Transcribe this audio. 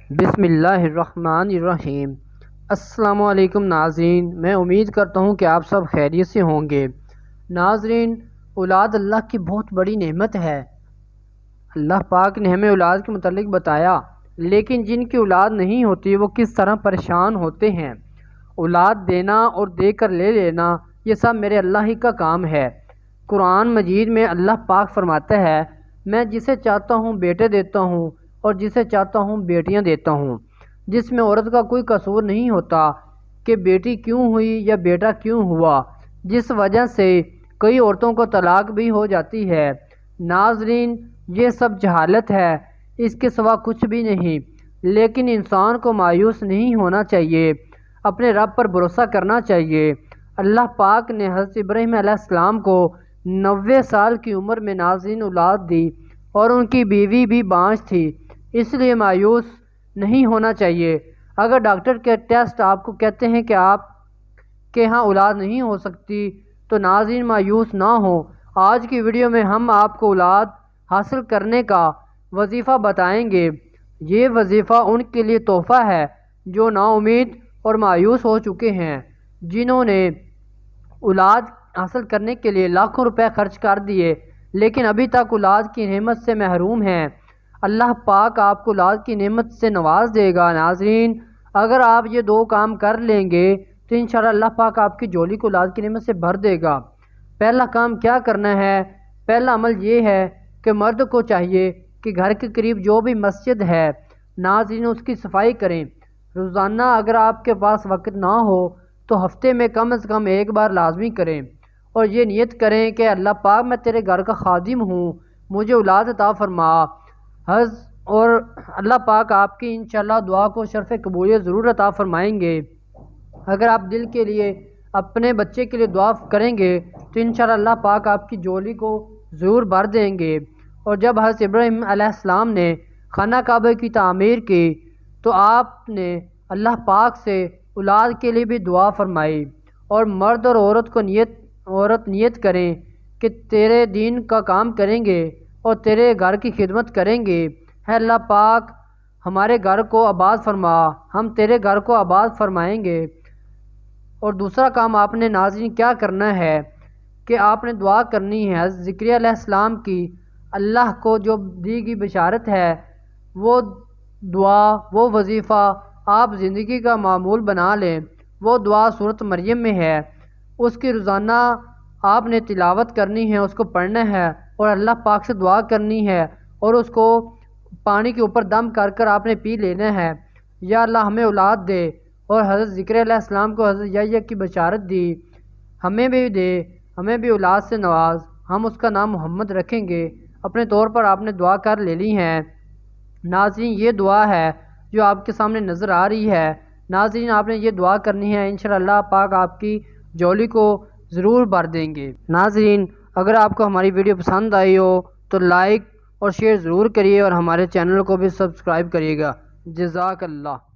بسم اللہ الرحمن الرحیم۔ السلام علیکم ناظرین، میں امید کرتا ہوں کہ آپ سب خیریت سے ہوں گے۔ ناظرین، اولاد اللہ کی بہت بڑی نعمت ہے۔ اللہ پاک نے ہمیں اولاد کے متعلق بتایا، لیکن جن کی اولاد نہیں ہوتی وہ کس طرح پریشان ہوتے ہیں۔ اولاد دینا اور دے کر لے لینا یہ سب میرے اللہ ہی کا کام ہے۔ قرآن مجید میں اللہ پاک فرماتا ہے، میں جسے چاہتا ہوں بیٹے دیتا ہوں اور جسے چاہتا ہوں بیٹیاں دیتا ہوں، جس میں عورت کا کوئی قصور نہیں ہوتا کہ بیٹی کیوں ہوئی یا بیٹا کیوں ہوا، جس وجہ سے کئی عورتوں کو طلاق بھی ہو جاتی ہے۔ ناظرین، یہ سب جہالت ہے، اس کے سوا کچھ بھی نہیں۔ لیکن انسان کو مایوس نہیں ہونا چاہیے، اپنے رب پر بھروسہ کرنا چاہیے۔ اللہ پاک نے حضرت ابراہیم علیہ السلام کو 90 سال کی عمر میں ناظرین اولاد دی اور ان کی بیوی بھی بانجھ تھی، اس لیے مایوس نہیں ہونا چاہیے۔ اگر ڈاکٹر کے ٹیسٹ آپ کو کہتے ہیں کہ آپ کے ہاں اولاد نہیں ہو سکتی تو ناظرین مایوس نہ ہوں۔ آج کی ویڈیو میں ہم آپ کو اولاد حاصل کرنے کا وظیفہ بتائیں گے۔ یہ وظیفہ ان کے لیے تحفہ ہے جو نا امید اور مایوس ہو چکے ہیں، جنہوں نے اولاد حاصل کرنے کے لیے لاکھوں روپے خرچ کر دیے لیکن ابھی تک اولاد کی نعمت سے محروم ہیں۔ اللہ پاک آپ کو اولاد کی نعمت سے نواز دے گا۔ ناظرین، اگر آپ یہ دو کام کر لیں گے تو انشاءاللہ اللہ پاک آپ کی جولی کو اولاد کی نعمت سے بھر دے گا۔ پہلا کام کیا کرنا ہے؟ پہلا عمل یہ ہے کہ مرد کو چاہیے کہ گھر کے قریب جو بھی مسجد ہے ناظرین اس کی صفائی کریں۔ روزانہ اگر آپ کے پاس وقت نہ ہو تو ہفتے میں کم از کم ایک بار لازمی کریں اور یہ نیت کریں کہ اللہ پاک میں تیرے گھر کا خادم ہوں، مجھے اولاد عطا فرما۔ اور اللہ پاک آپ کی انشاءاللہ دعا کو شرف قبولیت ضرور عطا فرمائیں گے۔ اگر آپ دل کے لیے اپنے بچے کے لیے دعا کریں گے تو انشاءاللہ اللہ پاک آپ کی جولی کو ضرور بھر دیں گے۔ اور جب حضرت ابراہیم علیہ السلام نے خانہ کعبہ کی تعمیر کی تو آپ نے اللہ پاک سے اولاد کے لیے بھی دعا فرمائی۔ اور مرد اور عورت نیت کریں کہ تیرے دین کا کام کریں گے اور تیرے گھر کی خدمت کریں گے۔ اے اللہ پاک ہمارے گھر کو آباد فرما، ہم تیرے گھر کو آباد فرمائیں گے۔ اور دوسرا کام آپ نے ناظرین کیا کرنا ہے کہ آپ نے دعا کرنی ہے۔ حضرت زکریا علیہ السلام کی اللہ کو جو دی گئی بشارت ہے، وہ دعا، وہ وظیفہ آپ زندگی کا معمول بنا لیں۔ وہ دعا سورۃ مریم میں ہے، اس کی روزانہ آپ نے تلاوت کرنی ہے، اس کو پڑھنا ہے اور اللہ پاک سے دعا کرنی ہے اور اس کو پانی کے اوپر دم کر کر آپ نے پی لینا ہے۔ یا اللہ ہمیں اولاد دے، اور حضرت زکریا علیہ السلام کو حضرت یحییٰ کی بشارت دی، ہمیں بھی دے، ہمیں بھی اولاد سے نواز، ہم اس کا نام محمد رکھیں گے۔ اپنے طور پر آپ نے دعا کر لینی ہے۔ ناظرین، یہ دعا ہے جو آپ کے سامنے نظر آ رہی ہے۔ ناظرین، آپ نے یہ دعا کرنی ہے، انشاءاللہ اللہ پاک آپ کی جولی کو ضرور بھر دیں گے۔ ناظرین، اگر آپ کو ہماری ویڈیو پسند آئی ہو تو لائک اور شیئر ضرور کریے اور ہمارے چینل کو بھی سبسکرائب کریے گا۔ جزاک اللہ۔